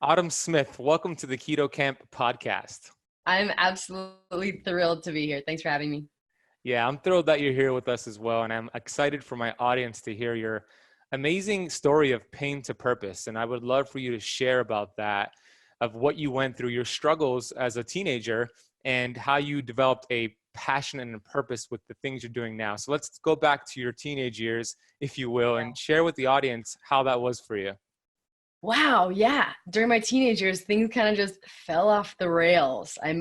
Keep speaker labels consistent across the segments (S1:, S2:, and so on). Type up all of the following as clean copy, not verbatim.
S1: Autumn Smith, welcome to the Keto Kamp podcast.
S2: I'm absolutely thrilled to be here. Thanks for having me.
S1: Yeah, I'm thrilled that you're here with us as well. And I'm excited for my audience to hear your amazing story of pain to purpose. And I would love for you to share about that, of what you went through, your struggles as a teenager, and how you developed a passion and a purpose with the things you're doing now. So let's go back to your teenage years, if you will, and share with the audience how that was for you.
S2: Wow, yeah. During my teenage years, things kind of just fell off the rails. I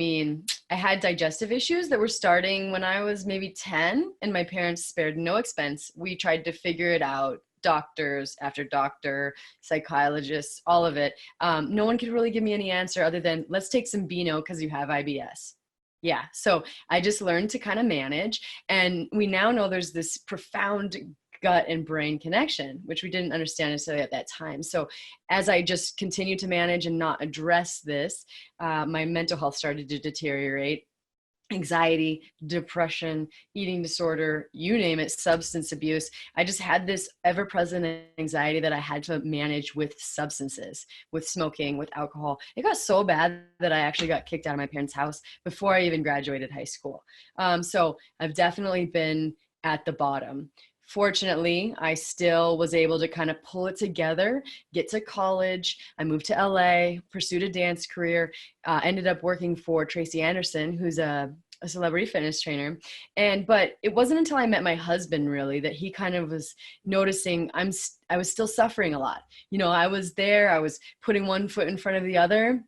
S2: had digestive issues that were starting when I was maybe 10, and my parents spared no expense. We tried to figure it out. Doctors after doctor, psychologists, all of it. No one could really give me any answer other than let's take some Beano because you have IBS. Yeah, so I just learned to kind of manage. And we now know there's this profound gut and brain connection, which we didn't understand necessarily at that time. So as I just continued to manage and not address this, my mental health started to deteriorate. Anxiety, depression, eating disorder, you name it, substance abuse. I just had this ever-present anxiety that I had to manage with substances, with smoking, with alcohol. It got so bad that I actually got kicked out of my parents' house before I even graduated high school. So I've definitely been at the bottom. Fortunately, I still was able to kind of pull it together, get to college. I moved to LA, pursued a dance career, ended up working for Tracy Anderson, who's a celebrity fitness trainer. But it wasn't until I met my husband really that he kind of was noticing I was still suffering a lot. I was there, I was putting one foot in front of the other,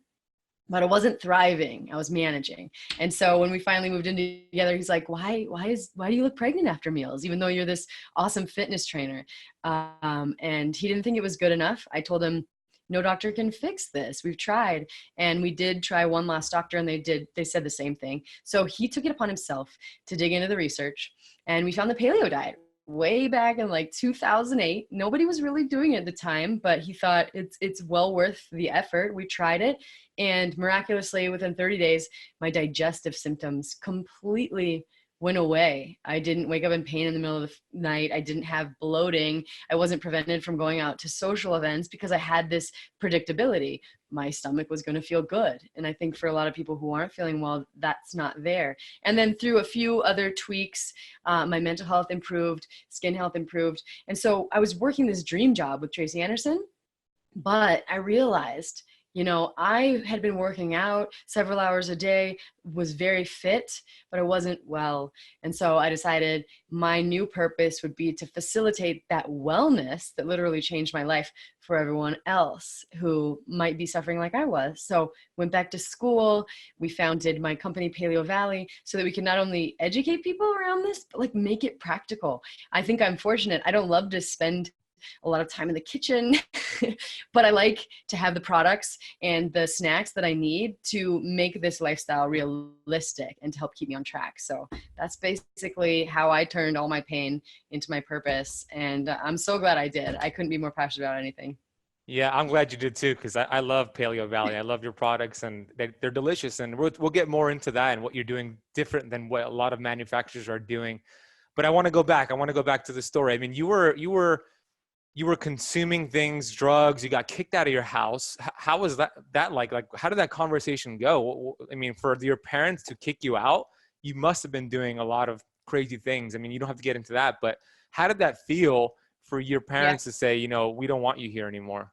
S2: but I wasn't thriving. I was managing. And so when we finally moved in together, he's like, why do you look pregnant after meals, even though you're this awesome fitness trainer? And he didn't think it was good enough. I told him, no doctor can fix this. We've tried. And we did try one last doctor, and they said the same thing. So he took it upon himself to dig into the research, and we found the paleo diet way back in like 2008. Nobody was really doing it at the time, but he thought it's well worth the effort. We tried it, and miraculously within 30 days, my digestive symptoms completely went away. I didn't wake up in pain in the middle of the night. I didn't have bloating. I wasn't prevented from going out to social events because I had this predictability. My stomach was going to feel good. And I think for a lot of people who aren't feeling well, that's not there. And then through a few other tweaks, my mental health improved, skin health improved. And so I was working this dream job with Tracy Anderson, but I realized, I had been working out several hours a day, was very fit, but I wasn't well. And so I decided my new purpose would be to facilitate that wellness that literally changed my life for everyone else who might be suffering like I was. So went back to school. We founded my company Paleovalley so that we can not only educate people around this, but like make it practical. I think I'm fortunate. I don't love to spend a lot of time in the kitchen, but I like to have the products and the snacks that I need to make this lifestyle realistic and to help keep me on track. So that's basically how I turned all my pain into my purpose. And I'm so glad I did. I couldn't be more passionate about anything.
S1: Yeah, I'm glad you did too, because I love Paleovalley. I love your products, and they're delicious. And we'll get more into that and what you're doing different than what a lot of manufacturers are doing. But I want to go back. I want to go back to the story. I mean, you were consuming things, drugs. You got kicked out of your house. How was that like? Like, how did that conversation go? I mean, for your parents to kick you out, you must have been doing a lot of crazy things. I mean, you don't have to get into that, but how did that feel for your parents to say, we don't want you here anymore?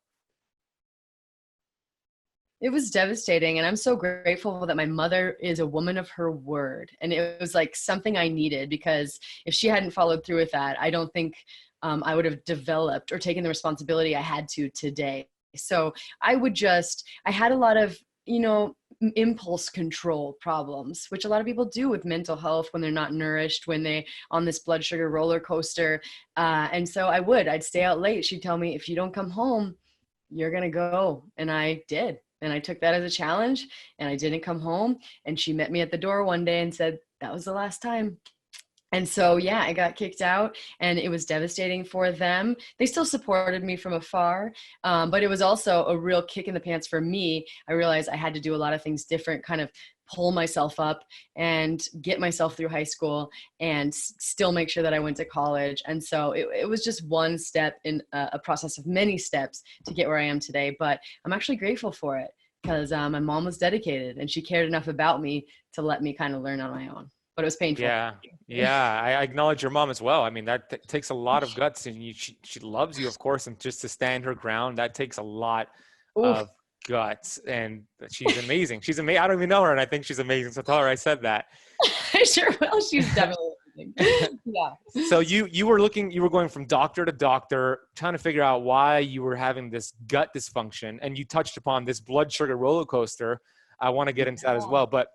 S2: It was devastating, and I'm so grateful that my mother is a woman of her word. And it was like something I needed, because if she hadn't followed through with that, I don't think I would have developed or taken the responsibility I had to today. So I had a lot of, impulse control problems, which a lot of people do with mental health when they're not nourished, when they on this blood sugar roller coaster. And so I'd stay out late. She'd tell me, if you don't come home, you're going to go. And I did. And I took that as a challenge, and I didn't come home. And she met me at the door one day and said, that was the last time. And so, yeah, I got kicked out, and it was devastating for them. They still supported me from afar, but it was also a real kick in the pants for me. I realized I had to do a lot of things different, kind of pull myself up and get myself through high school and still make sure that I went to college. And so it was just one step in a process of many steps to get where I am today. But I'm actually grateful for it because my mom was dedicated and she cared enough about me to let me kind of learn on my own. But it was painful.
S1: Yeah. Yeah. I acknowledge your mom as well. I mean, that takes a lot of guts, and she loves you, of course, and just to stand her ground, that takes a lot
S2: Oof.
S1: of guts. And she's amazing. She's amazing. I don't even know her, and I think she's amazing. So tell her I said that.
S2: I sure will. She's definitely amazing. Yeah.
S1: So you were going from doctor to doctor, trying to figure out why you were having this gut dysfunction, and you touched upon this blood sugar roller coaster. I want to get into that as well. But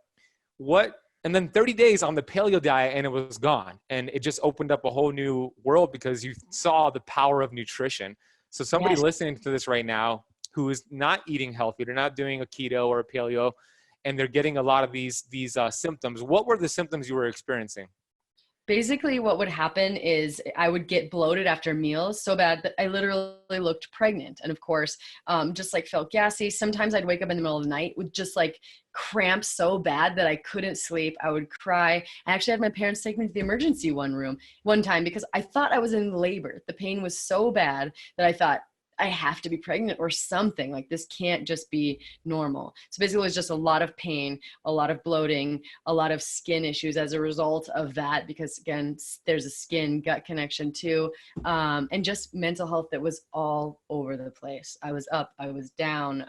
S1: and then 30 days on the paleo diet and it was gone. And it just opened up a whole new world because you saw the power of nutrition. So somebody listening to this right now who is not eating healthy, they're not doing a keto or a paleo, and they're getting a lot of these symptoms. What were the symptoms you were experiencing?
S2: Basically, what would happen is I would get bloated after meals so bad that I literally looked pregnant. And of course, just like felt gassy. Sometimes I'd wake up in the middle of the night with just like cramps so bad that I couldn't sleep. I would cry. I actually had my parents take me to the emergency one time because I thought I was in labor. The pain was so bad that I thought, I have to be pregnant or something. Like this can't just be normal. So basically it was just a lot of pain, a lot of bloating, a lot of skin issues as a result of that, because again, there's a skin gut connection too. And just mental health that was all over the place. I was up, I was down,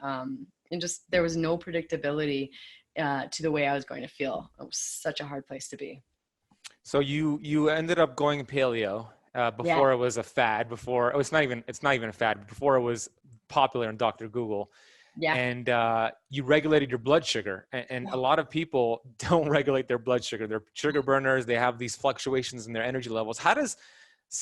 S2: and just, there was no predictability to the way I was going to feel. It was such a hard place to be.
S1: So you ended up going paleo. Before it was a fad, it's not even a fad, but before it was popular in Dr. Google.
S2: Yeah.
S1: And you regulated your blood sugar. And a lot of people don't regulate their blood sugar. They're sugar burners. They have these fluctuations in their energy levels. How does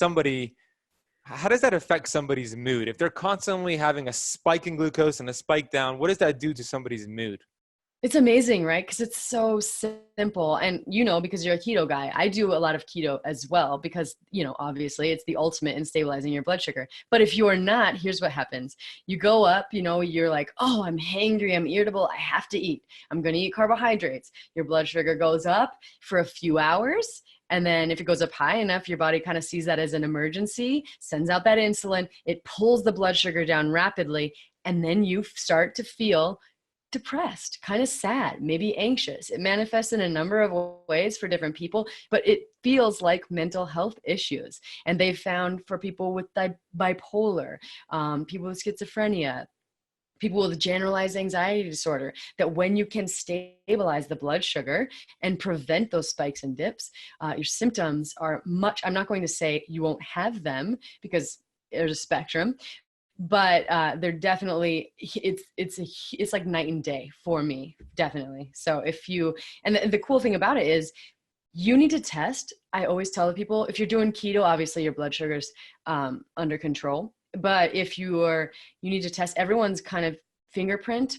S1: that affect somebody's mood? If they're constantly having a spike in glucose and a spike down, what does that do to somebody's mood?
S2: It's amazing, right? Because it's so simple. And, because you're a keto guy, I do a lot of keto as well because, obviously it's the ultimate in stabilizing your blood sugar. But if you are not, here's what happens. You go up, you're like, oh, I'm hangry, I'm irritable, I have to eat. I'm going to eat carbohydrates. Your blood sugar goes up for a few hours. And then if it goes up high enough, your body kind of sees that as an emergency, sends out that insulin, it pulls the blood sugar down rapidly. And then you start to feel depressed, kind of sad, maybe anxious. It manifests in a number of ways for different people, but it feels like mental health issues. And they've found for people with bipolar, people with schizophrenia, people with generalized anxiety disorder, that when you can stabilize the blood sugar and prevent those spikes and dips, your symptoms are I'm not going to say you won't have them because there's a spectrum, but they're definitely, it's like night and day for me, definitely. So and the cool thing about it is you need to test. I always tell the people, if you're doing keto, obviously your blood sugar's under control, but if you need to test. Everyone's kind of fingerprint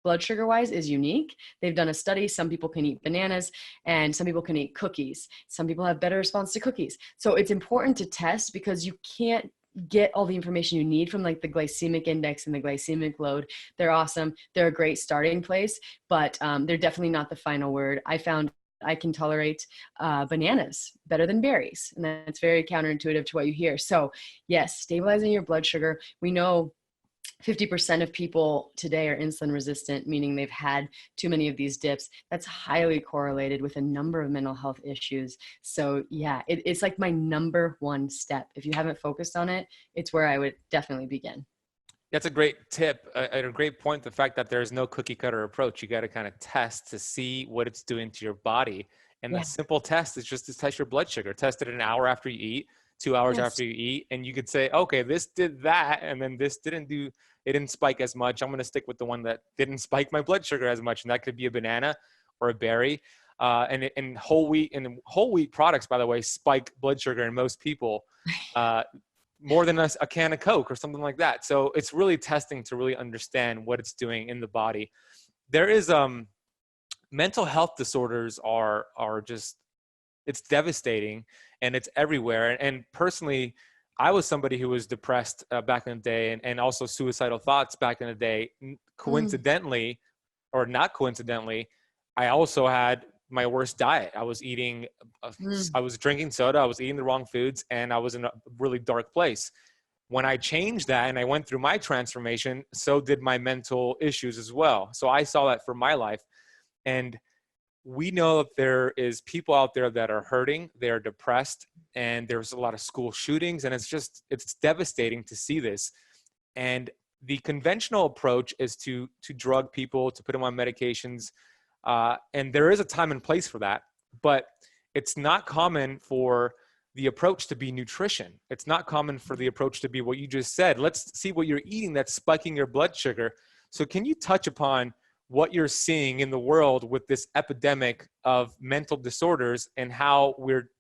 S2: blood sugar wise is unique. They've done a study. Some people can eat bananas and some people can eat cookies. Some people have better response to cookies. So it's important to test because you can't get all the information you need from like the glycemic index and the glycemic load. They're awesome. They're a great starting place, but they're definitely not the final word. I found I can tolerate bananas better than berries. And that's very counterintuitive to what you hear. So yes, stabilizing your blood sugar. We know 50% of people today are insulin resistant, meaning they've had too many of these dips. That's highly correlated with a number of mental health issues. So yeah, it's like my number one step. If you haven't focused on it, it's where I would definitely begin.
S1: That's a great tip, and a great point. The fact that there's no cookie cutter approach. You got to kind of test to see what it's doing to your body. And the simple test is just to test your blood sugar. Test it an hour after you eat, 2 hours after you eat. And you could say, okay, this did that. And then this it didn't spike as much. I'm going to stick with the one that didn't spike my blood sugar as much. And that could be a banana or a berry. And whole wheat products, by the way, spike blood sugar in most people more than a can of Coke or something like that. So it's really testing to really understand what it's doing in the body. There is mental health disorders are just, it's devastating and it's everywhere. And personally, I was somebody who was depressed back in the day and also suicidal thoughts back in the day. Coincidentally, or not coincidentally, I also had my worst diet. I was eating,
S2: Mm.
S1: I was drinking soda, I was eating the wrong foods, and I was in a really dark place. When I changed that and I went through my transformation, so did my mental issues as well. So I saw that for my life. And we know that there is people out there that are hurting, they're depressed, and there's a lot of school shootings, and it's devastating to see this. And the conventional approach is to drug people, to put them on medications, and there is a time and place for that, but it's not common for the approach to be nutrition. It's not common for the approach to be what you just said. Let's see what you're eating that's spiking your blood sugar. So can you touch upon what you're seeing in the world with this epidemic of mental disorders and how we're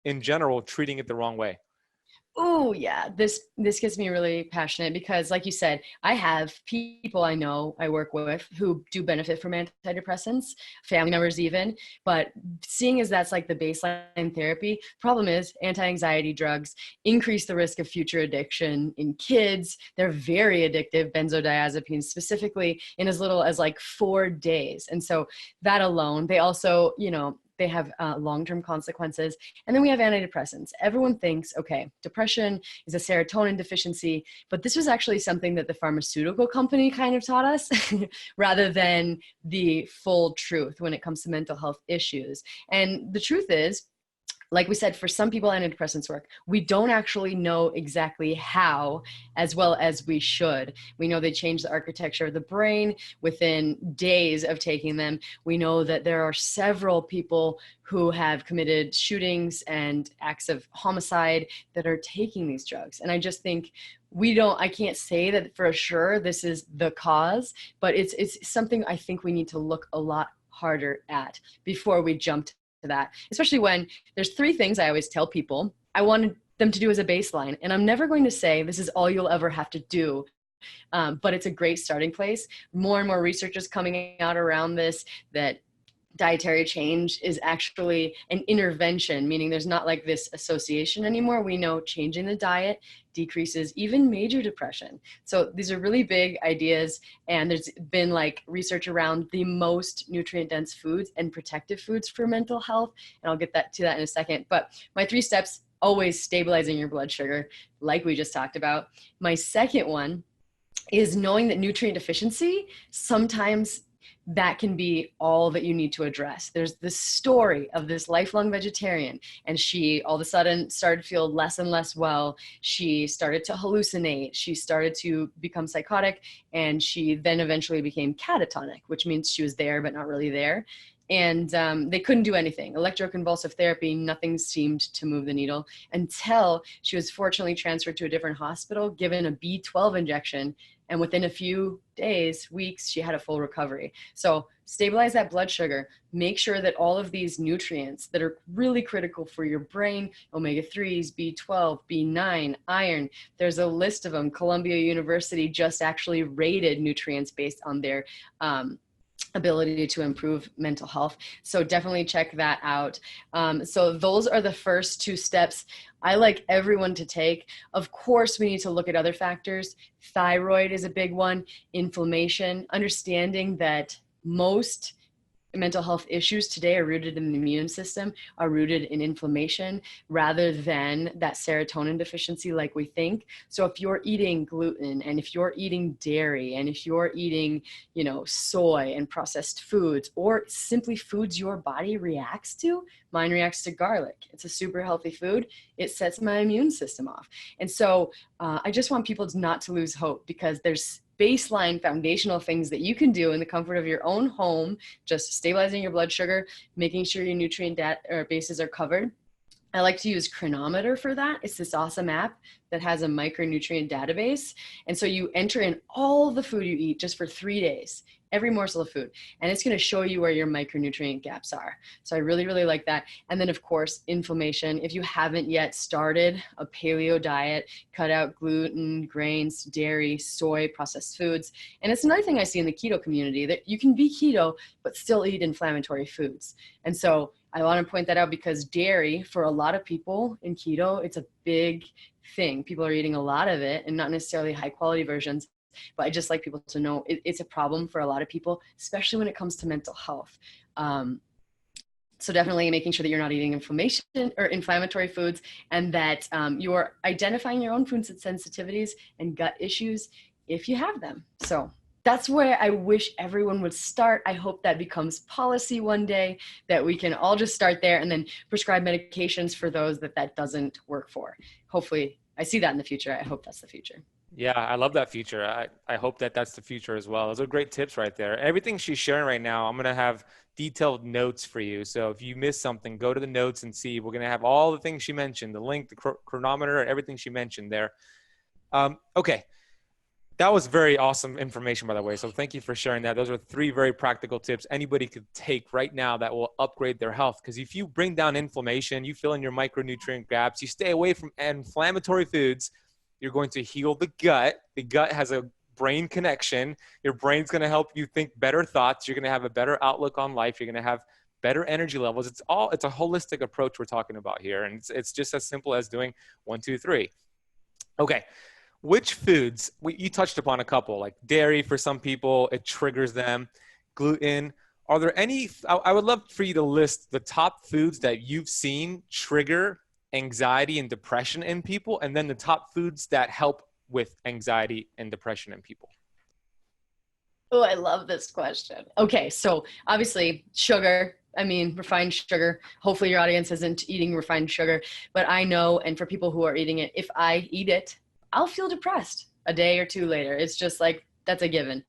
S1: in general treating it the wrong way?
S2: Oh yeah, this gets me really passionate because, like you said, I have people I know I work with who do benefit from antidepressants, family members even. But seeing as that's like the baseline therapy, problem is anti-anxiety drugs increase the risk of future addiction in kids. They're very addictive, benzodiazepines specifically, in as little as like 4 days. And so that alone, they also, they have long-term consequences. And then we have antidepressants. Everyone thinks, okay, depression is a serotonin deficiency, but this was actually something that the pharmaceutical company kind of taught us rather than the full truth when it comes to mental health issues. And the truth is, like we said, for some people, antidepressants work. We don't actually know exactly how as well as we should. We know they change the architecture of the brain within days of taking them. We know that there are several people who have committed shootings and acts of homicide that are taking these drugs. And I just think I can't say that for sure this is the cause, but it's something I think we need to look a lot harder at before we jump to that, especially when there's 3 things I always tell people I wanted them to do as a baseline. And I'm never going to say this is all you'll ever have to do. But it's a great starting place. More and more research is coming out around this, that dietary change is actually an intervention, meaning there's not like this association anymore. We know changing the diet decreases even major depression. So these are really big ideas, and there's been like research around the most nutrient dense foods and protective foods for mental health, and I'll get to that in a second. But my 3 steps: always stabilizing your blood sugar, like we just talked about. My second one is knowing that nutrient deficiency sometimes that can be all that you need to address. There's this story of this lifelong vegetarian, and she all of a sudden started to feel less and less well. She started to hallucinate. She started to become psychotic, and she then eventually became catatonic, which means she was there but not really there. And they couldn't do anything. Electroconvulsive therapy, nothing seemed to move the needle until she was fortunately transferred to a different hospital, given a B12 injection. And within a few days, weeks, she had a full recovery. So stabilize that blood sugar. Make sure that all of these nutrients that are really critical for your brain, omega-3s, B12, B9, iron, there's a list of them. Columbia University just actually rated nutrients based on their ability to improve mental health. So definitely check that out. So those are the first 2 steps I like everyone to take. Of course, we need to look at other factors. Thyroid is a big one, inflammation, understanding that most mental health issues today are rooted in the immune system, are rooted in inflammation rather than that serotonin deficiency like we think. So if you're eating gluten, and if you're eating dairy, and if you're eating, soy and processed foods, or simply foods your body reacts to, mine reacts to garlic. It's a super healthy food. It sets my immune system off. And so I just want people not to lose hope, because there's baseline foundational things that you can do in the comfort of your own home, just stabilizing your blood sugar, making sure your nutrient bases are covered. I like to use Chronometer for that. It's this awesome app that has a micronutrient database. And so you enter in all the food you eat just for 3 days, every morsel of food, and it's going to show you where your micronutrient gaps are. So I really, really like that. And then of course, inflammation. If you haven't yet started a paleo diet, cut out gluten, grains, dairy, soy, processed foods. And it's another thing I see in the keto community, that you can be keto, but still eat inflammatory foods. And so I want to point that out, because dairy, for a lot of people in keto, it's a big thing. People are eating a lot of it, and not necessarily high quality versions. but I just like people to know it's a problem for a lot of people, especially when it comes to mental health. So definitely making sure that you're not eating inflammation or inflammatory foods, and that you're identifying your own food sensitivities and gut issues if you have them. So that's where I wish everyone would start. I hope that becomes policy one day, that we can all just start there and then prescribe medications for those that doesn't work for. Hopefully, I see that in the future. I hope that's the future.
S1: Yeah, I love that future. I hope that that's the future as well. Those are great tips right there. Everything she's sharing right now, I'm going to have detailed notes for you. So if you miss something, go to the notes and see. We're going to have all the things she mentioned, the link, the chronometer, everything she mentioned there. Okay. That was very awesome information, by the way. So thank you for sharing that. Those are 3 very practical tips anybody could take right now that will upgrade their health. Because if you bring down inflammation, you fill in your micronutrient gaps, you stay away from inflammatory foods, you're going to heal the gut. The gut has a brain connection. Your brain's going to help you think better thoughts. You're going to have a better outlook on life. You're going to have better energy levels. It's a holistic approach we're talking about here. And it's just as simple as doing 1, 2, 3. Okay. Which foods, you touched upon a couple, like dairy for some people, it triggers them, gluten. Are there any, I would love for you to list the top foods that you've seen trigger anxiety and depression in people, and then the top foods that help with anxiety and depression in people.
S2: Oh, I love this question. Okay, so obviously sugar. I mean, refined sugar. Hopefully your audience isn't eating refined sugar, but I know, and for people who are eating it, if I eat it, I'll feel depressed a day or 2 later. It's just like, that's a given.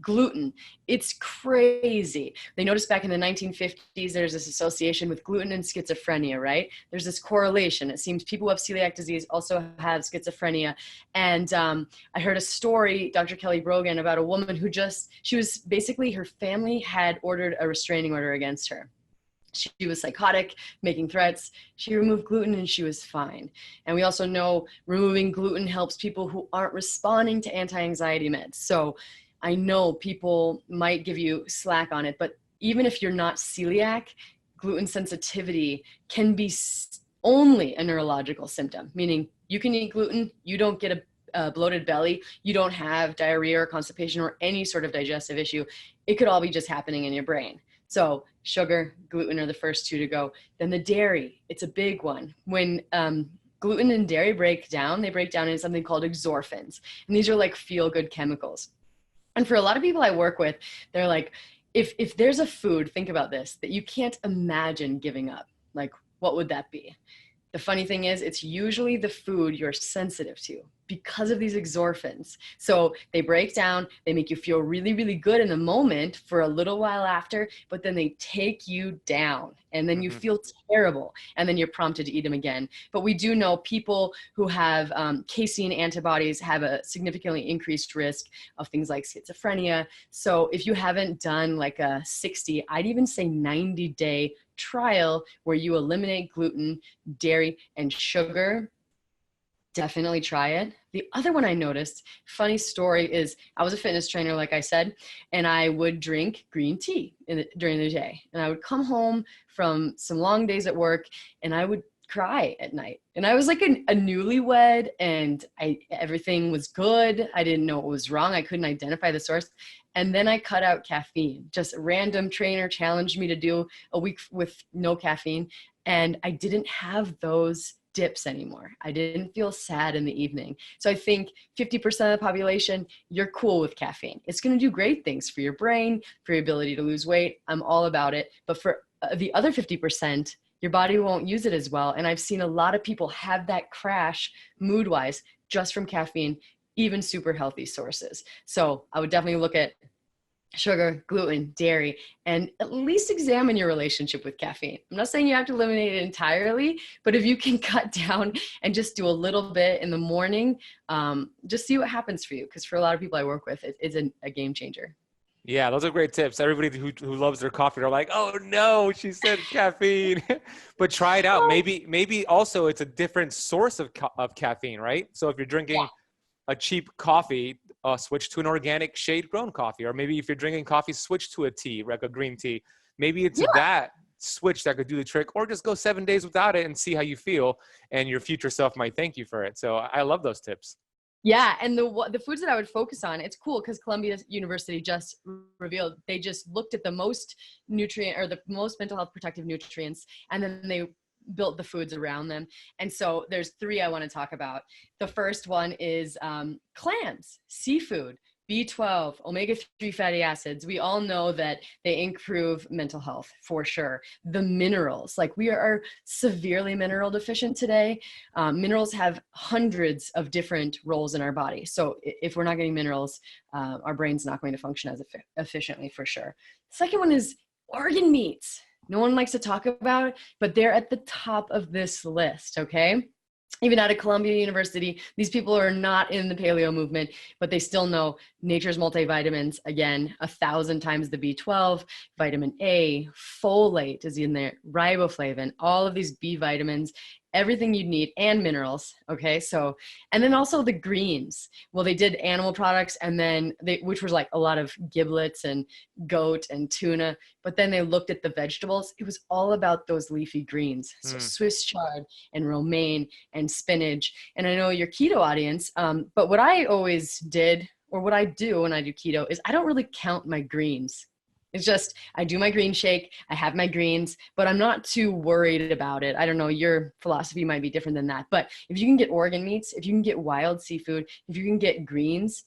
S2: Gluten, it's crazy. They noticed back in the 1950s, there's this association with gluten and schizophrenia, right? There's this correlation. It seems people who have celiac disease also have schizophrenia. And I heard a story, Dr. Kelly Brogan, about a woman who she was basically, her family had ordered a restraining order against her. She was psychotic, making threats. She removed gluten and she was fine. And we also know removing gluten helps people who aren't responding to anti-anxiety meds. So I know people might give you slack on it, but even if you're not celiac, gluten sensitivity can be only a neurological symptom, meaning you can eat gluten, you don't get a bloated belly, you don't have diarrhea or constipation or any sort of digestive issue. It could all be just happening in your brain. So sugar, gluten are the first 2 to go. Then the dairy, it's a big one. When gluten and dairy break down, they break down into something called exorphins. And these are like feel-good chemicals. And for a lot of people I work with, they're like, if there's a food, think about this, that you can't imagine giving up, like what would that be? The funny thing is, it's usually the food you're sensitive to because of these exorphins. So they break down, they make you feel really, really good in the moment for a little while after, but then they take you down and then you feel terrible and then you're prompted to eat them again. But we do know people who have casein antibodies have a significantly increased risk of things like schizophrenia. So if you haven't done like a 60, I'd even say 90-day trial where you eliminate gluten, dairy, and sugar, definitely try it. The other one I noticed, funny story, is I was a fitness trainer, like I said, and I would drink green tea during the day. And I would come home from some long days at work and I would cry at night. And I was like a newlywed and everything was good. I didn't know what was wrong. I couldn't identify the source. And then I cut out caffeine. Just a random trainer challenged me to do a week with no caffeine. And I didn't have those dips anymore. I didn't feel sad in the evening. So I think 50% of the population, you're cool with caffeine. It's going to do great things for your brain, for your ability to lose weight. I'm all about it. But for the other 50%, your body won't use it as well. And I've seen a lot of people have that crash mood-wise just from caffeine, even super healthy sources. So I would definitely look at sugar, gluten, dairy, and at least examine your relationship with caffeine. I'm not saying you have to eliminate it entirely, but if you can cut down and just do a little bit in the morning, just see what happens for you. Because for a lot of people I work with, it's a game changer.
S1: Yeah, those are great tips. Everybody who loves their coffee are like, oh no, she said caffeine. But try it out. Maybe also it's a different source of caffeine, right? So if you're drinking a cheap coffee, switch to an organic shade-grown coffee. Or maybe if you're drinking coffee, switch to a tea, like a green tea. Maybe it's that switch that could do the trick, or just go 7 days without it and see how you feel, and your future self might thank you for it. So I love those tips.
S2: Yeah, and the foods that I would focus on, it's cool because Columbia University just revealed they just looked at the most nutrient or the most mental health protective nutrients, and then they built the foods around them. And so there's three I want to talk about. The first one is clams, seafood, B12, omega-3 fatty acids. We all know that they improve mental health for sure. The minerals, like we are severely mineral deficient today. Minerals have hundreds of different roles in our body. So if we're not getting minerals, our brain's not going to function as efficiently for sure. Second one is organ meats. No one likes to talk about, but they're at the top of this list, okay? Even out of Columbia University, these people are not in the paleo movement, but they still know nature's multivitamins, again, 1,000 times the B12, vitamin A, folate is in there, riboflavin, all of these B vitamins, everything you'd need, and minerals. Okay. So, and then also the greens. Well, they did animal products and then which was like a lot of giblets and goat and tuna, but then they looked at the vegetables. It was all about those leafy greens. So Swiss chard and romaine and spinach. And I know your keto audience, but what I always did, or what I do when I do keto, is I don't really count my greens. It's just, I do my green shake, I have my greens, but I'm not too worried about it. I don't know, your philosophy might be different than that. But if you can get organ meats, if you can get wild seafood, if you can get greens,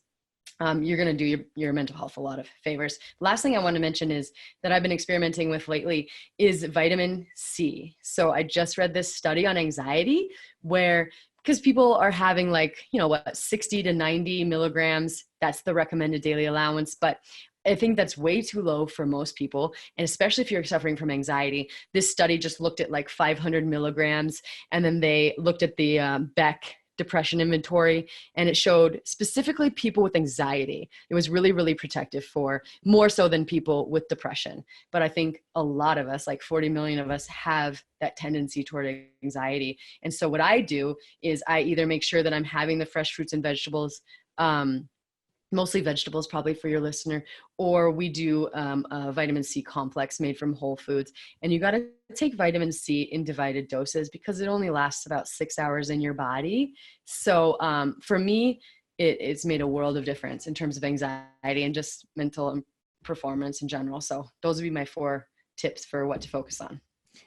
S2: you're going to do your mental health a lot of favors. Last thing I want to mention is that I've been experimenting with lately is vitamin C. So I just read this study on anxiety where, because people are having like, 60 to 90 milligrams, that's the recommended daily allowance. But I think that's way too low for most people. And especially if you're suffering from anxiety, this study just looked at like 500 milligrams. And then they looked at the Beck depression inventory, and it showed specifically people with anxiety. It was really, really protective for more so than people with depression. But I think a lot of us, like 40 million of us, have that tendency toward anxiety. And so what I do is I either make sure that I'm having the fresh fruits and vegetables, mostly vegetables probably for your listener, or we do a vitamin C complex made from whole foods. And you got to take vitamin C in divided doses because it only lasts about 6 hours in your body. So for me, it's made a world of difference in terms of anxiety and just mental performance in general. So those would be my 4 tips for what to focus on.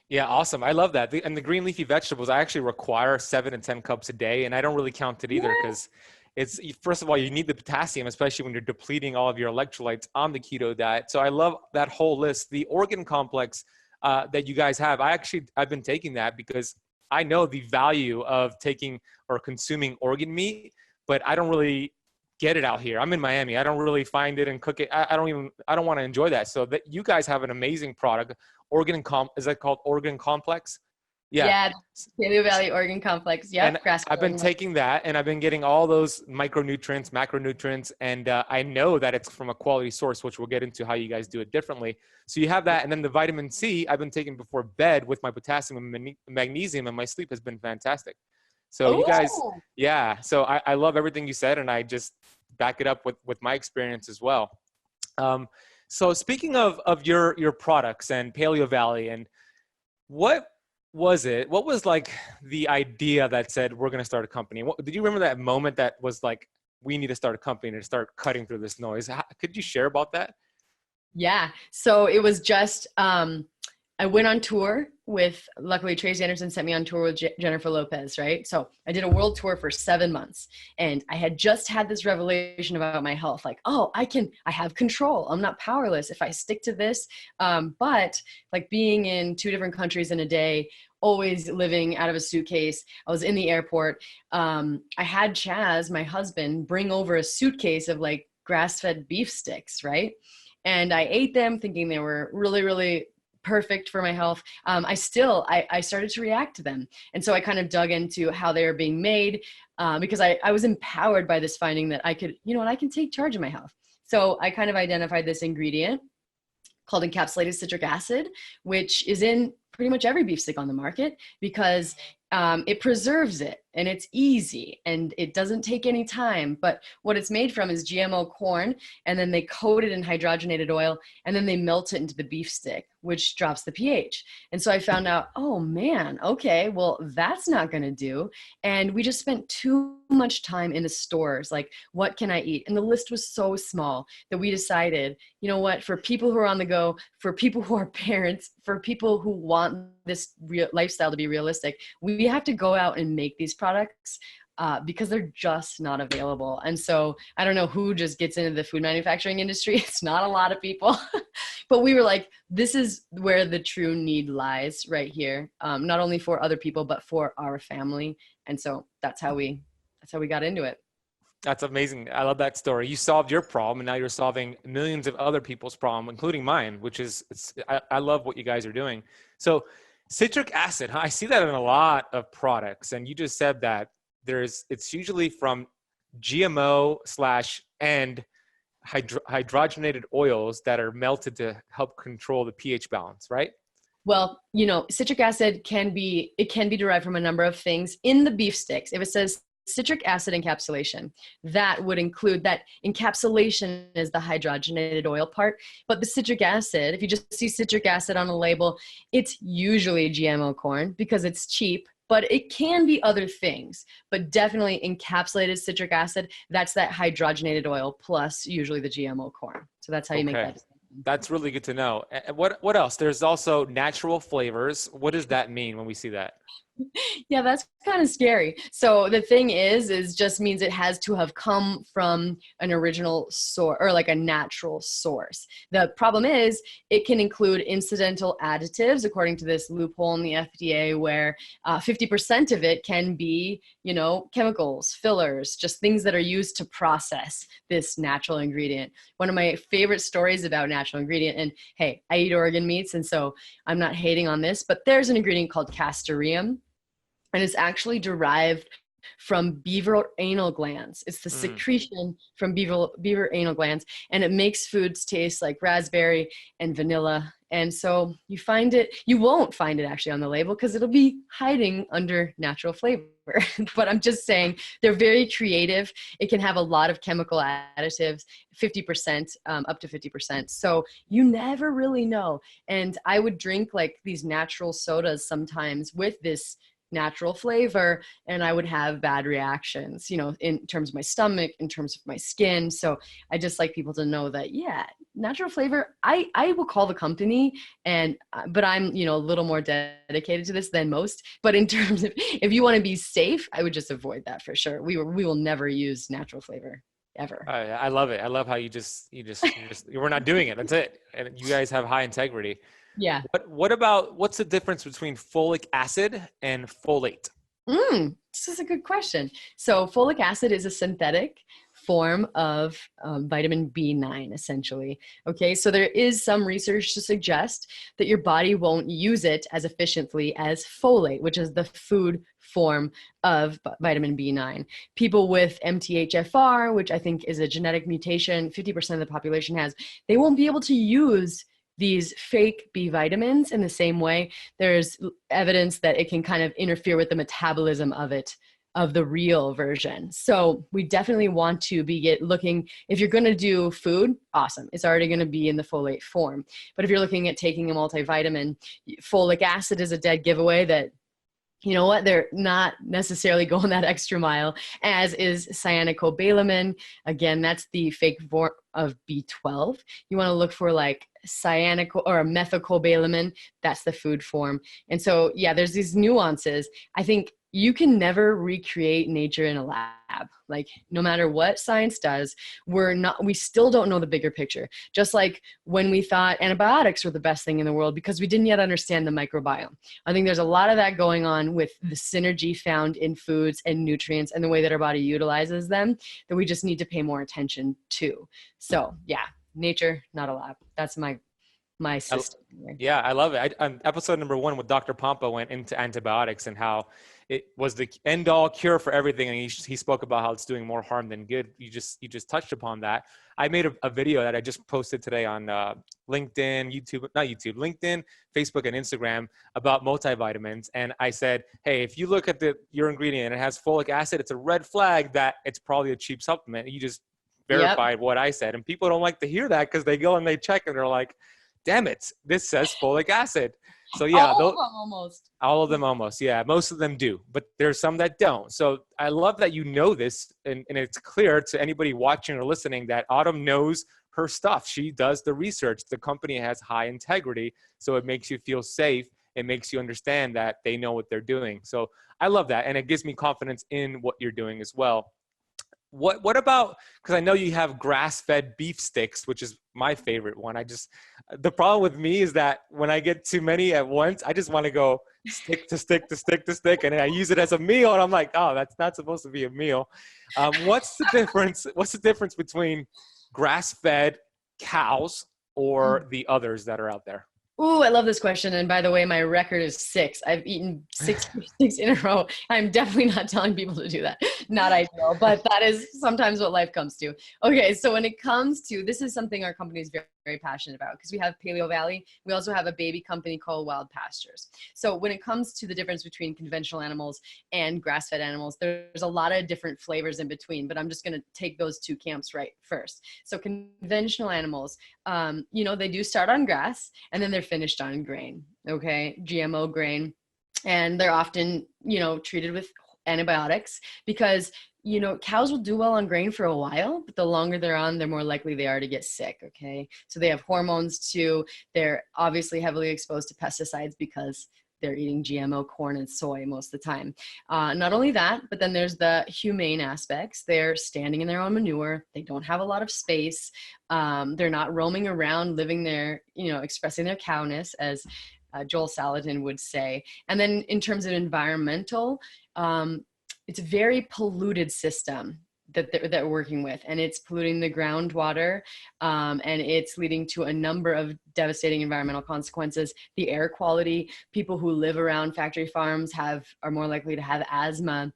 S1: Yeah, awesome. I love that. And the green leafy vegetables, I actually require 7 to 10 cups a day, and I don't really count it either because it's, first of all, you need the potassium, especially when you're depleting all of your electrolytes on the keto diet. So I love that whole list. The organ complex that you guys have, I've been taking that because I know the value of taking or consuming organ meat, but I don't really get it out here. I'm in Miami. I don't really find it and cook it. I don't want to enjoy that. So that you guys have an amazing product. Is that called organ complex?
S2: Yeah, Paleovalley organ complex. Yeah,
S1: I've been taking that, and I've been getting all those micronutrients, macronutrients, and I know that it's from a quality source, which we'll get into how you guys do it differently. So you have that, and then the vitamin C I've been taking before bed with my potassium and magnesium, and my sleep has been fantastic. So you guys, yeah. So I love everything you said, and I just back it up with my experience as well. So speaking of your products and Paleovalley, and what was like the idea that said we're going to start a company? Did you remember that moment that was like, we need to start a company to start cutting through this noise? Could you share about that?
S2: Yeah. So it was just, I went on tour with, luckily Tracy Anderson sent me on tour with Jennifer Lopez, right? So I did a world tour for 7 months, and I had just had this revelation about my health. Like, oh, I have control. I'm not powerless if I stick to this. But like being in 2 different countries in a day, always living out of a suitcase. I was in the airport. I had Chaz, my husband, bring over a suitcase of like grass-fed beef sticks, right? And I ate them thinking they were really, really perfect for my health. I started to react to them. And so I kind of dug into how they were being made because I was empowered by this finding that I could, I can take charge of my health. So I kind of identified this ingredient called encapsulated citric acid, which is in pretty much every beef stick on the market because it preserves it. and it's easy and it doesn't take any time. But what it's made from is GMO corn, and then they coat it in hydrogenated oil, and then they melt it into the beef stick, which drops the pH. And so I found out, oh man, okay, well, that's not going to do. And we just spent too much time in the stores. Like, what can I eat? And the list was so small that we decided, you know what, for people who are on the go, for people who are parents, for people who want this real lifestyle to be realistic, we have to go out and make these products because they're just not available. And so I don't know who just gets into the food manufacturing industry. It's not a lot of people, but we were like, this is where the true need lies right here. Not only for other people, but for our family. And so that's how we got into it.
S1: That's amazing. I love that story. You solved your problem, and now you're solving millions of other people's problem, including mine, which is, I love what you guys are doing. So citric acid, huh? I see that in a lot of products. And you just said that it's usually from GMO and hydrogenated oils that are melted to help control the pH balance, right?
S2: Well, citric acid can be derived from a number of things. In the beef sticks, if it says citric acid encapsulation, that would include that. Encapsulation is the hydrogenated oil part, but the citric acid, if you just see citric acid on a label, it's usually GMO corn because it's cheap, but it can be other things. But definitely encapsulated citric acid, that's that hydrogenated oil plus usually the GMO corn. So that's how you make that.
S1: That's really good to know. What else? There's also natural flavors. What does that mean when we see that?
S2: Yeah, that's kind of scary. So the thing is just means it has to have come from an original source or like a natural source. The problem is it can include incidental additives, according to this loophole in the FDA, where 50% of it can be, chemicals, fillers, just things that are used to process this natural ingredient. One of my favorite stories about natural ingredient, and hey, I eat organ meats, and so I'm not hating on this, but there's an ingredient called castoreum. And it's actually derived from beaver anal glands. It's the secretion from beaver anal glands, and it makes foods taste like raspberry and vanilla. And so you won't find it actually on the label because it'll be hiding under natural flavor. But I'm just saying they're very creative. It can have a lot of chemical additives, 50%, up to 50%. So you never really know. And I would drink like these natural sodas sometimes with this natural flavor, and I would have bad reactions, in terms of my stomach, in terms of my skin. So I just like people to know that, yeah, natural flavor, I will call the company, but I'm, a little more dedicated to this than most. But in terms of, if you want to be safe, I would just avoid that for sure. We will never use natural flavor ever.
S1: I love it. I love how you just we're not doing it. That's it. And you guys have high integrity.
S2: Yeah.
S1: What's the difference between folic acid and folate?
S2: This is a good question. So folic acid is a synthetic form of vitamin B9, essentially. Okay, so there is some research to suggest that your body won't use it as efficiently as folate, which is the food form of vitamin B9. People with MTHFR, which I think is a genetic mutation, 50% of the population has, they won't be able to use these fake B vitamins in the same way. There's evidence that it can kind of interfere with the metabolism of the real version. So we definitely want to be looking, if you're going to do food, awesome. It's already going to be in the folate form. But if you're looking at taking a multivitamin, folic acid is a dead giveaway that, you know what, they're not necessarily going that extra mile, as is cyanocobalamin. Again, that's the fake form of B12. You want to look for like cyanico or methylcobalamin. That's the food form. And so, yeah, there's these nuances. I think you can never recreate nature in a lab. Like, no matter what science does, we still don't know the bigger picture. Just like when we thought antibiotics were the best thing in the world because we didn't yet understand the microbiome. I think there's a lot of that going on with the synergy found in foods and nutrients and the way that our body utilizes them that we just need to pay more attention to. So yeah, nature, not a lab. That's my my system.
S1: Yeah, I love it. Episode number 1 with Dr. Pompa went into antibiotics and how it was the end all cure for everything. And he spoke about how it's doing more harm than good. You just touched upon that. I made a video that I just posted today on LinkedIn, LinkedIn, Facebook, and Instagram about multivitamins. And I said, hey, if you look at your ingredient and it has folic acid, it's a red flag that it's probably a cheap supplement. You just verified what I said. And people don't like to hear that because they go and they check and they're like, damn it, this says folic acid. So yeah,
S2: all of them almost.
S1: All of them almost. Yeah, most of them do, but there's some that don't. So I love that you know this, and it's clear to anybody watching or listening that Autumn knows her stuff. She does the research. The company has high integrity, so it makes you feel safe. It makes you understand that they know what they're doing. So I love that, and it gives me confidence in what you're doing as well. What about, because I know you have grass-fed beef sticks, which is my favorite one. The problem with me is that when I get too many at once, I just want to go stick to stick to stick to stick, and I use it as a meal, and I'm like, oh, that's not supposed to be a meal. What's the difference? What's the difference between grass-fed cows or the others that are out there?
S2: Ooh, I love this question. And by the way, my record is 6. I've eaten 6 sticks in a row. I'm definitely not telling people to do that. Not ideal, but that is sometimes what life comes to. Okay, so when it comes to, this is something our company is very, very passionate about because we have Paleovalley. We also have a baby company called Wild Pastures. So when it comes to the difference between conventional animals and grass-fed animals, there's a lot of different flavors in between, but I'm just going to take those 2 camps right first. So conventional animals, they do start on grass and then they're finished on grain, okay, GMO grain. And they're often, treated with antibiotics because, cows will do well on grain for a while, but the longer they're on, the more likely they are to get sick, okay? So they have hormones too. They're obviously heavily exposed to pesticides because they're eating GMO corn and soy most of the time. Not only that, but then there's the humane aspects. They're standing in their own manure. They don't have a lot of space. They're not roaming around, living their, expressing their cowness, as Joel Salatin would say. And then in terms of environmental, it's a very polluted system that they're working with, and it's polluting the groundwater, and it's leading to a number of devastating environmental consequences. The air quality, people who live around factory farms are more likely to have asthma.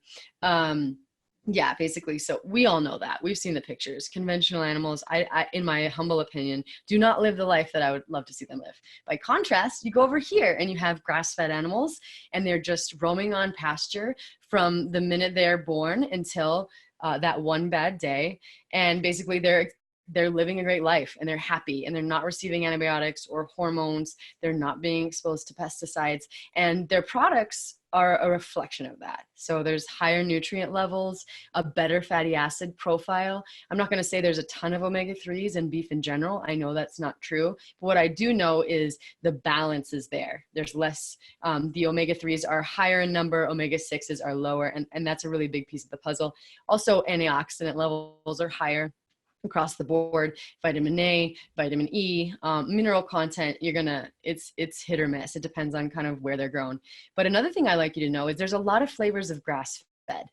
S2: Yeah, basically. So we all know that. We've seen the pictures. Conventional animals, I, in my humble opinion, do not live the life that I would love to see them live. By contrast, you go over here and you have grass-fed animals, and they're just roaming on pasture from the minute they're born until that one bad day. And basically they're living a great life and they're happy and they're not receiving antibiotics or hormones. They're not being exposed to pesticides, and their products are a reflection of that. So there's higher nutrient levels, a better fatty acid profile. I'm not going to say there's a ton of omega-3s in beef in general. I know that's not true. But what I do know is the balance is there. There's less, the omega-3s are higher in number, omega-6s are lower, and that's a really big piece of the puzzle. Also, antioxidant levels are higher across the board. Vitamin A, vitamin E, mineral content, it's hit or miss. It depends on kind of where they're grown. But another thing I like you to know is there's a lot of flavors of grass-fed.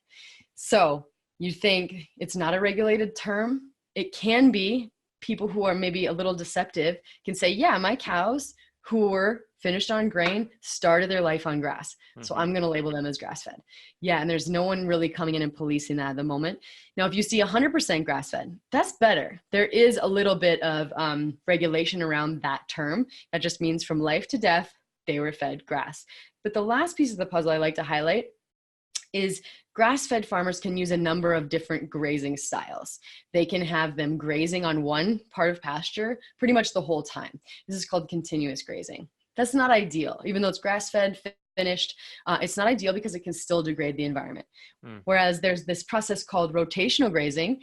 S2: So you think it's not a regulated term. It can be. People who are maybe a little deceptive can say, yeah, my cows who were finished on grain started their life on grass. So I'm going to label them as grass-fed. Yeah, and there's no one really coming in and policing that at the moment. Now, if you see 100% grass-fed, that's better. There is a little bit of regulation around that term. That just means from life to death, they were fed grass. But the last piece of the puzzle I like to highlight is grass-fed farmers can use a number of different grazing styles. They can have them grazing on one part of pasture pretty much the whole time. This is called continuous grazing. That's not ideal. Even though it's grass-fed, finished, it's not ideal because it can still degrade the environment. Whereas there's this process called rotational grazing,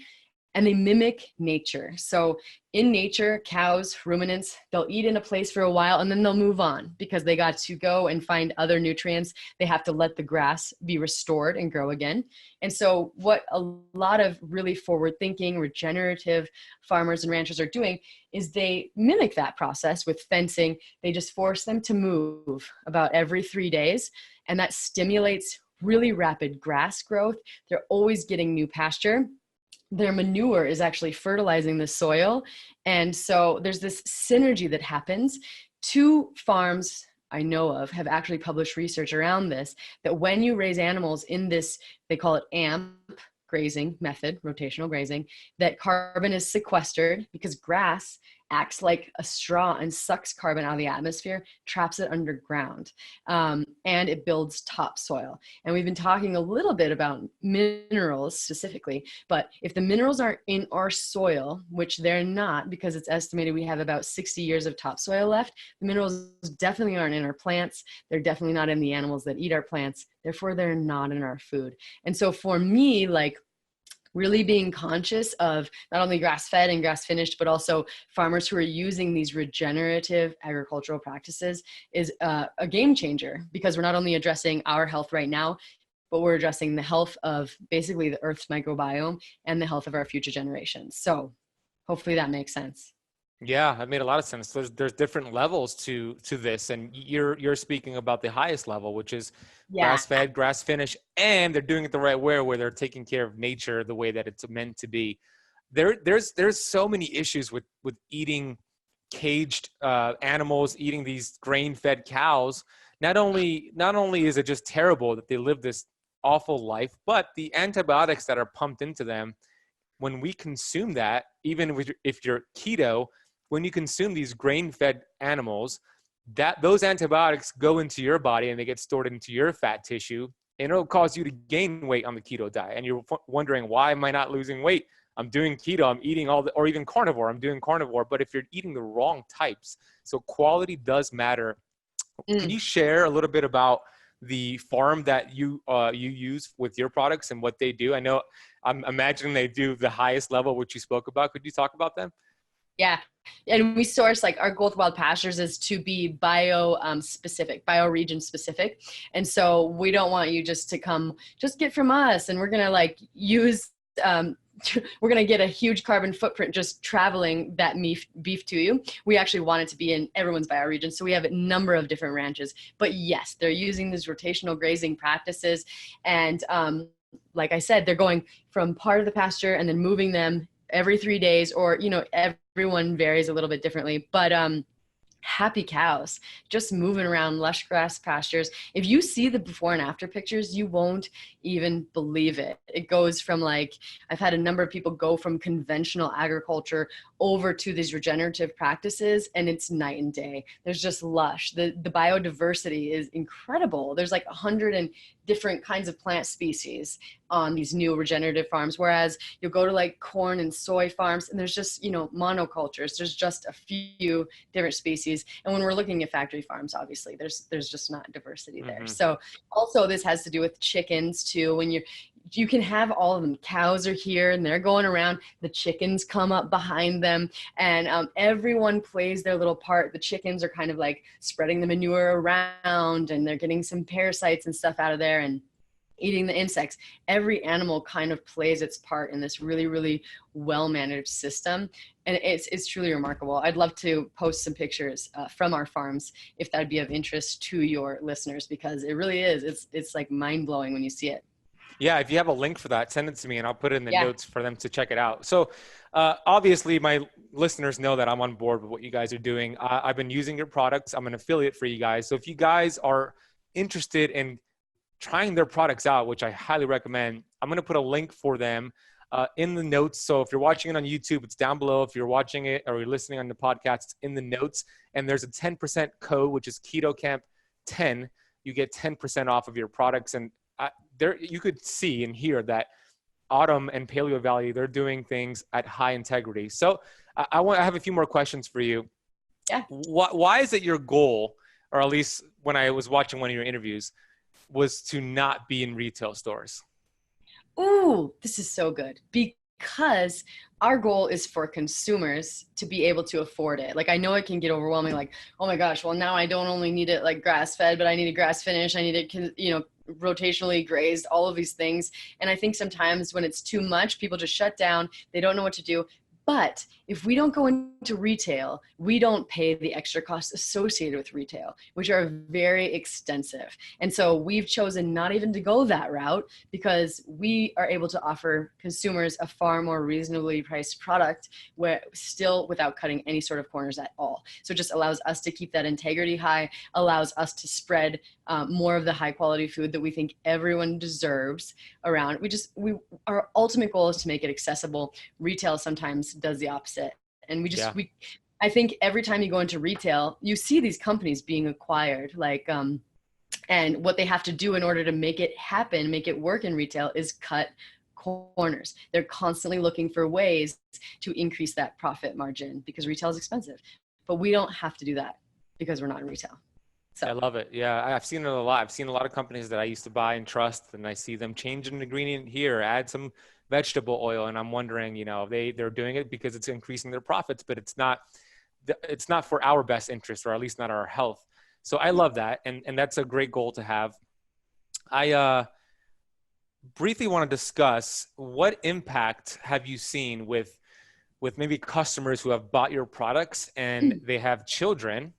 S2: and they mimic nature. So in nature, cows, ruminants, they'll eat in a place for a while and then they'll move on because they got to go and find other nutrients. They have to let the grass be restored and grow again. And so what a lot of really forward-thinking, regenerative farmers and ranchers are doing is they mimic that process with fencing. They just force them to move about every 3 days, and that stimulates really rapid grass growth. They're always getting new pasture. their manure is actually fertilizing the soil. And so there's this synergy that happens. Two farms I know of have actually published research around this, that when you raise animals in this, they call it AMP grazing method, rotational grazing, that carbon is sequestered because grass acts like a straw and sucks carbon out of the atmosphere, traps it underground, and it builds topsoil. And we've been talking a little bit about minerals specifically, but if the minerals aren't in our soil, which they're not, because it's estimated we have about 60 years of topsoil left, the minerals definitely aren't in our plants. They're definitely not in the animals that eat our plants. Therefore, they're not in our food. And so for me, like, really being conscious of not only grass-fed and grass-finished, but also farmers who are using these regenerative agricultural practices is a game changer, because we're not only addressing our health right now, but we're addressing the health of basically the Earth's microbiome and the health of our future generations. So hopefully that makes sense.
S1: Yeah, it made a lot of sense. There's different levels to this, and you're speaking about the highest level, which is
S2: Yeah.
S1: grass fed, grass finished, and they're doing it the right way, where they're taking care of nature the way that it's meant to be. There's so many issues with eating caged animals, eating these grain fed cows. Not only is it just terrible that they live this awful life, but the antibiotics that are pumped into them when we consume that, even if you're keto, when you consume these grain-fed animals, that those antibiotics go into your body and they get stored into your fat tissue, and it'll cause you to gain weight on the keto diet. And you're wondering, why am I not losing weight? I'm doing keto, I'm eating or even carnivore, I'm doing carnivore. But if you're eating the wrong types, so quality does matter. Can you share a little bit about the farm that you use with your products and what they do? I know, I'm imagining they do the highest level, which you spoke about. Could you talk about them?
S2: Yeah. And we source, like, our goal with Wild Pastures is to be bio specific, bioregion specific. And so we don't want you just to come, just get from us. And we're going to like use, we're going to get a huge carbon footprint just traveling that beef to you. We actually want it to be in everyone's bioregion. So we have a number of different ranches, but yes, they're using these rotational grazing practices. And like I said, they're going from part of the pasture and then moving them every 3 days, or, you know, everyone varies a little bit differently, but happy cows just moving around lush grass pastures. If you see the before and after pictures, you won't even believe it. It goes from, like, I've had a number of people go from conventional agriculture over to these regenerative practices, and it's night and day. There's just lush. The biodiversity is incredible. There's like 100 and different kinds of plant species on these new regenerative farms, whereas you'll go to like corn and soy farms and there's just, you know, monocultures. There's just a few different species. And when we're looking at factory farms, obviously there's just not diversity there.
S1: Mm-hmm.
S2: So also this has to do with chickens too. When you can have all of them. Cows are here and they're going around. The chickens come up behind them, and everyone plays their little part. The chickens are kind of like spreading the manure around, and they're getting some parasites and stuff out of there and eating the insects. Every animal kind of plays its part in this really, really well-managed system. And it's truly remarkable. I'd love to post some pictures from our farms if that'd be of interest to your listeners, because it really is. It's like mind-blowing when you see it.
S1: Yeah, if you have a link for that, send it to me and I'll put it in the notes for them to check it out. So obviously my listeners know that I'm on board with what you guys are doing. I've been using your products. I'm an affiliate for you guys. So if you guys are interested in trying their products out, which I highly recommend, I'm going to put a link for them in the notes. So if you're watching it on YouTube, it's down below. If you're watching it or you're listening on the podcast, it's in the notes. And there's a 10% code, which is KetoKamp10. You get 10% off of your products. And there you could see and hear that Autumn and Paleovalley, they're doing things at high integrity. So I have a few more questions for you.
S2: Yeah.
S1: Why is it your goal, or at least when I was watching one of your interviews, was to not be in retail stores?
S2: Ooh, this is so good. Because our goal is for consumers to be able to afford it. Like, I know it can get overwhelming, like, oh my gosh, well, now I don't only need it like grass fed, but I need a grass finish. I need it, you know, rotationally grazed, all of these things. And I think sometimes when it's too much, people just shut down. They don't know what to do. But if we don't go into retail, we don't pay the extra costs associated with retail, which are very extensive. And so we've chosen not even to go that route because we are able to offer consumers a far more reasonably priced product where still without cutting any sort of corners at all. So it just allows us to keep that integrity high, allows us to spread more of the high quality food that we think everyone deserves around. Our ultimate goal is to make it accessible. Retail sometimes does the opposite. And I think every time you go into retail, you see these companies being acquired, and what they have to do in order to make it happen, make it work in retail is cut corners. They're constantly looking for ways to increase that profit margin because retail is expensive, but we don't have to do that because we're not in retail. So.
S1: I love it. Yeah, I've seen it a lot. I've seen a lot of companies that I used to buy and trust, and I see them change an ingredient here, add some vegetable oil, and I'm wondering, they're doing it because it's increasing their profits, but it's not for our best interest, or at least not our health. So I love that, and that's a great goal to have. I briefly want to discuss what impact have you seen with maybe customers who have bought your products and they have children.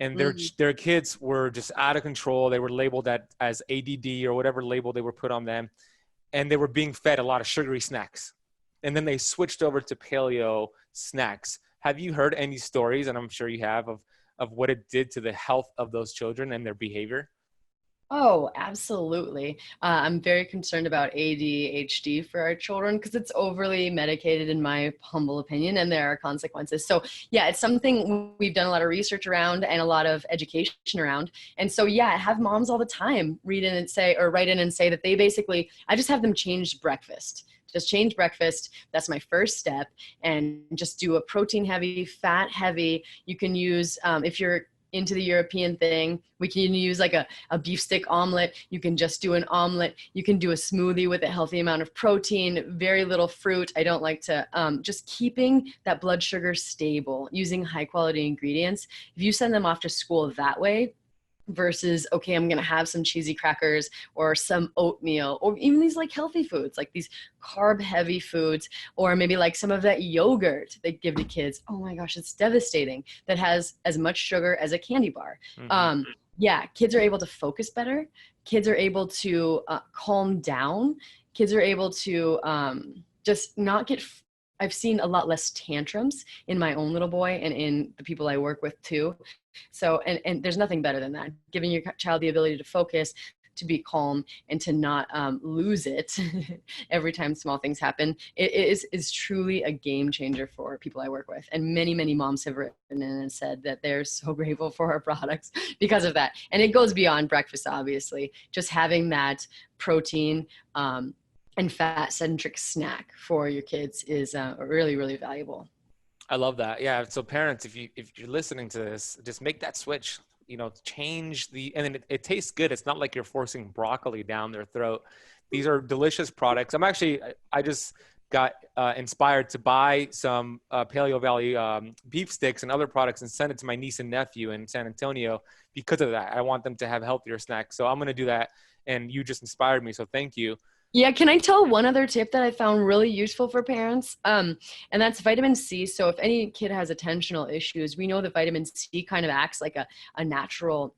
S1: And their kids were just out of control. They were labeled as ADD or whatever label they were put on them. And they were being fed a lot of sugary snacks. And then they switched over to paleo snacks. Have you heard any stories, and I'm sure you have, of what it did to the health of those children and their behavior?
S2: Oh, absolutely. I'm very concerned about ADHD for our children because it's overly medicated, in my humble opinion, and there are consequences. So yeah, it's something we've done a lot of research around and a lot of education around. And so yeah, I have moms all the time write in and say that I just have them change breakfast. Just change breakfast. That's my first step. And just do a protein heavy, fat heavy. You can use, if you're into the European thing, we can use like a beef stick omelet. You can just do an omelet. You can do a smoothie with a healthy amount of protein, very little fruit. I don't like to, just keeping that blood sugar stable, using high quality ingredients. If you send them off to school that way, versus, okay, I'm going to have some cheesy crackers or some oatmeal, or even these like healthy foods, like these carb heavy foods, or maybe like some of that yogurt they give to kids. Oh my gosh, it's devastating. That has as much sugar as a candy bar. Yeah, kids are able to focus better. Kids are able to calm down. Kids are able to just not get I've seen a lot less tantrums in my own little boy and in the people I work with too. So, and there's nothing better than that. Giving your child the ability to focus, to be calm, and to not lose it every time small things happen. It is truly a game changer for people I work with. And many, many moms have written in and said that they're so grateful for our products because of that. And it goes beyond breakfast, obviously. Just having that protein, and fat-centric snack for your kids is really, really valuable.
S1: I love that. Yeah. So parents, if you're listening to this, just make that switch. Change and then it tastes good. It's not like you're forcing broccoli down their throat. These are delicious products. I just got inspired to buy some Paleovalley beef sticks and other products and send it to my niece and nephew in San Antonio because of that. I want them to have healthier snacks. So I'm going to do that. And you just inspired me. So thank you.
S2: Yeah, can I tell one other tip that I found really useful for parents? And that's vitamin C. So if any kid has attentional issues, we know that vitamin C kind of acts like a natural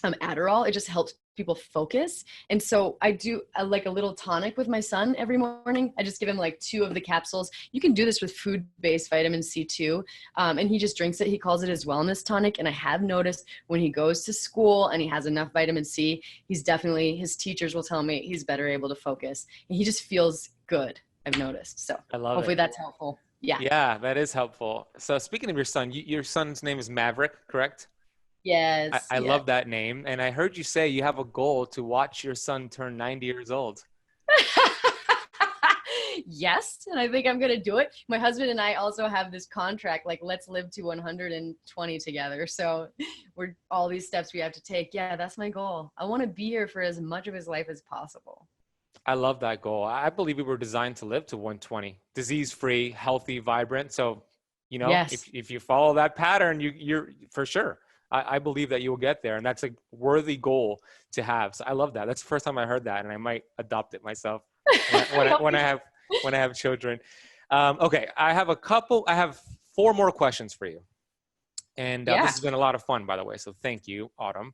S2: Adderall. It just helps people focus. And so I do like a little tonic with my son every morning. I just give him like 2 of the capsules. You can do this with food-based vitamin C too. And he just drinks it. He calls it his wellness tonic. And I have noticed when he goes to school and he has enough vitamin C, his teachers will tell me he's better able to focus. And he just feels good, I've noticed. So hopefully that's helpful. Yeah.
S1: Yeah, that is helpful. So speaking of your son, your son's name is Maverick, correct?
S2: Yes.
S1: I love that name. And I heard you say you have a goal to watch your son turn 90 years old.
S2: Yes. And I think I'm going to do it. My husband and I also have this contract, like, let's live to 120 together. So we're all these steps we have to take. Yeah, that's my goal. I want to be here for as much of his life as possible.
S1: I love that goal. I believe we were designed to live to 120, disease-free, healthy, vibrant. So,
S2: yes.
S1: if you follow that pattern, you're for sure. I believe that you will get there, and that's a worthy goal to have. So I love that. That's the first time I heard that, and I might adopt it myself when I have children. Okay, I have four more questions for you. And this
S2: Yeah,
S1: has been a lot of fun, by the way. So thank you, Autumn.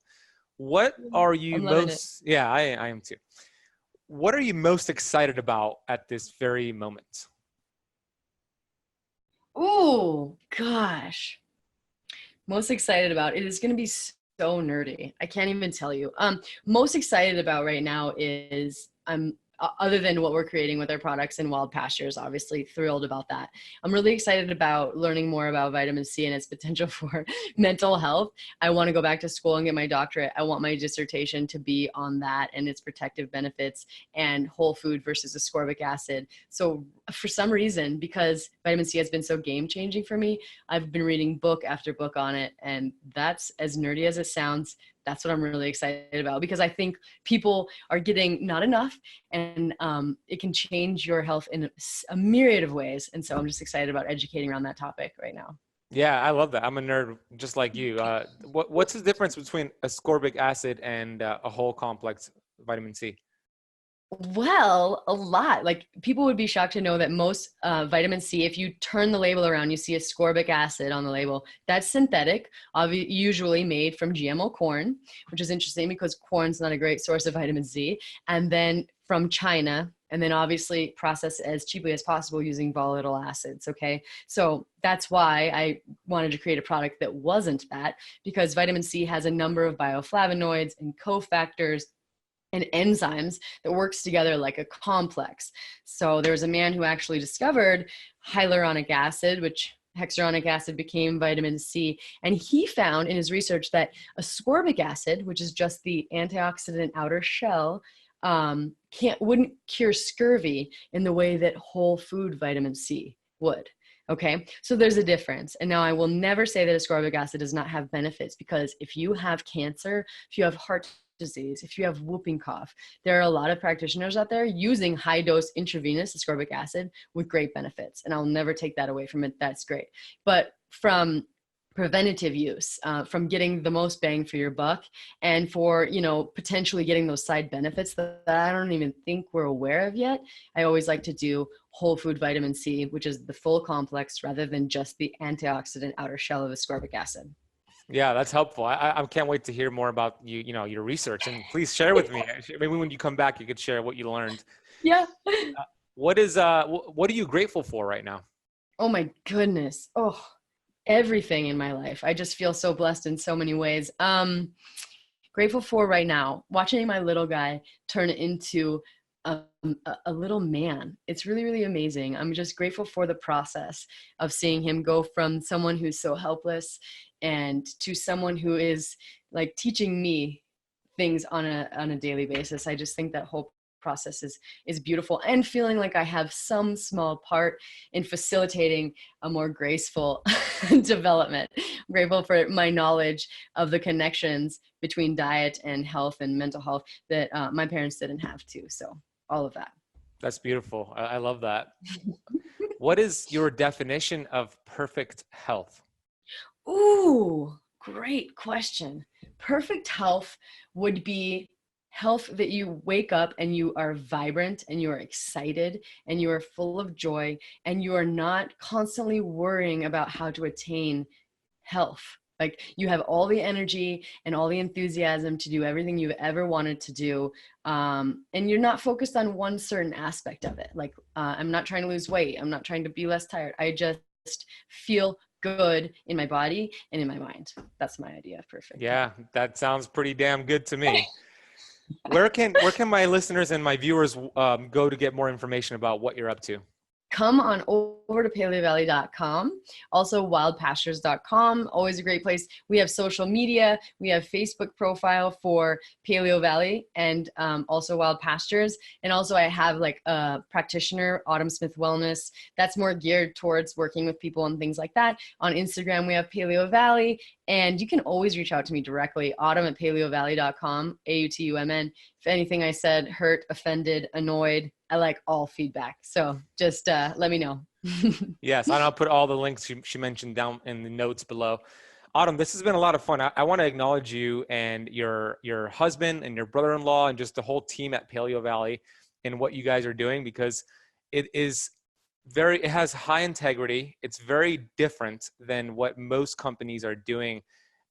S1: What are you
S2: I'm loving it.
S1: most, yeah, I am too. What are you most excited about at this very moment?
S2: Oh gosh, most excited about it is going to be so nerdy. I can't even tell you. Most excited about right now is other than what we're creating with our products in Wild Pastures, obviously thrilled about that. I'm really excited about learning more about vitamin C and its potential for mental health. I want to go back to school and get my doctorate. I want my dissertation to be on that and its protective benefits and whole food versus ascorbic acid. So for some reason, because vitamin C has been so game changing for me, I've been reading book after book on it. And that's, as nerdy as it sounds, that's what I'm really excited about, because I think people are getting not enough, and it can change your health in a myriad of ways. And so I'm just excited about educating around that topic right now.
S1: Yeah, I love that. I'm a nerd just like you. What's the difference between ascorbic acid and a whole complex vitamin C?
S2: Well, a lot. Like, people would be shocked to know that most vitamin C, if you turn the label around, you see ascorbic acid on the label. That's synthetic, usually made from GMO corn, which is interesting because corn's not a great source of vitamin C. And then from China, and then obviously processed as cheaply as possible using volatile acids. Okay. So that's why I wanted to create a product that wasn't that, because vitamin C has a number of bioflavonoids and cofactors and enzymes that works together like a complex. So there was a man who actually discovered hyaluronic acid, which hexuronic acid became vitamin C. And he found in his research that ascorbic acid, which is just the antioxidant outer shell, wouldn't cure scurvy in the way that whole food vitamin C would. Okay, so there's a difference. And now I will never say that ascorbic acid does not have benefits, because if you have cancer, if you have heart disease, if you have whooping cough, there are a lot of practitioners out there using high dose intravenous ascorbic acid with great benefits. And I'll never take that away from it. That's great. But from preventative use, from getting the most bang for your buck, and for, potentially getting those side benefits that I don't even think we're aware of yet, I always like to do whole food vitamin C, which is the full complex rather than just the antioxidant outer shell of ascorbic acid.
S1: Yeah, that's helpful. I can't wait to hear more about your research, and please share with me. Maybe when you come back, you could share what you learned.
S2: Yeah.
S1: What are you grateful for right now?
S2: Oh my goodness. Oh, everything in my life. I just feel so blessed in so many ways. Grateful for right now, watching my little guy turn into a little man. It's really, really amazing. I'm just grateful for the process of seeing him go from someone who's so helpless and to someone who is like teaching me things on a daily basis. I just think that whole process is beautiful, and feeling like I have some small part in facilitating a more graceful development. I'm grateful for my knowledge of the connections between diet and health and mental health that my parents didn't have too. So all of that.
S1: That's beautiful. I love that. What is your definition of perfect health?
S2: Ooh, great question. Perfect health would be health that you wake up and you are vibrant and you are excited and you are full of joy and you are not constantly worrying about how to attain health. Like, you have all the energy and all the enthusiasm to do everything you've ever wanted to do. And you're not focused on one certain aspect of it. Like, I'm not trying to lose weight. I'm not trying to be less tired. I just feel good in my body and in my mind. That's my idea of perfect.
S1: Yeah, that sounds pretty damn good to me. Where can my listeners and my viewers go to get more information about what you're up to?
S2: Come on over to paleovalley.com. Also wildpastures.com. Always a great place. We have social media. We have Facebook profile for Paleovalley and also Wild Pastures. And also I have like a practitioner, Autumn Smith Wellness, that's more geared towards working with people and things like that. On Instagram, we have Paleovalley. And you can always reach out to me directly, autumn@paleovalley.com, AUTUMN. If anything I said hurt, offended, annoyed, I like all feedback. So just let me know.
S1: Yes, and I'll put all the links she mentioned down in the notes below. Autumn, this has been a lot of fun. I want to acknowledge you and your husband and your brother-in-law and just the whole team at Paleovalley and what you guys are doing, because it is it has high integrity. It's very different than what most companies are doing.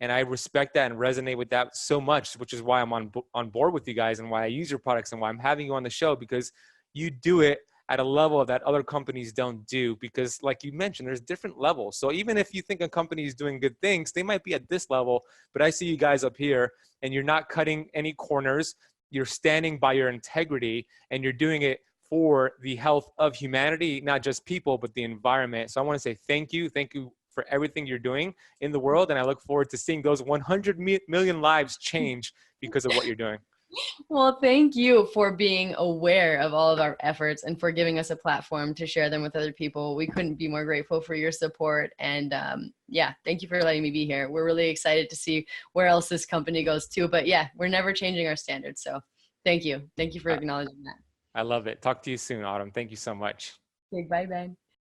S1: And I respect that and resonate with that so much, which is why I'm on board with you guys and why I use your products and why I'm having you on the show, because you do it at a level that other companies don't do. Because like you mentioned, there's different levels. So even if you think a company is doing good things, they might be at this level, but I see you guys up here and you're not cutting any corners. You're standing by your integrity and you're doing it for the health of humanity, not just people, but the environment. So I want to say thank you. Thank you for everything you're doing in the world. And I look forward to seeing those 100 million lives change because of what you're doing.
S2: Well, thank you for being aware of all of our efforts and for giving us a platform to share them with other people. We couldn't be more grateful for your support. And yeah, thank you for letting me be here. We're really excited to see where else this company goes too. But yeah, we're never changing our standards. So thank you. Thank you for acknowledging that.
S1: I love it. Talk to you soon, Autumn. Thank you so much.
S2: Okay, bye, bye.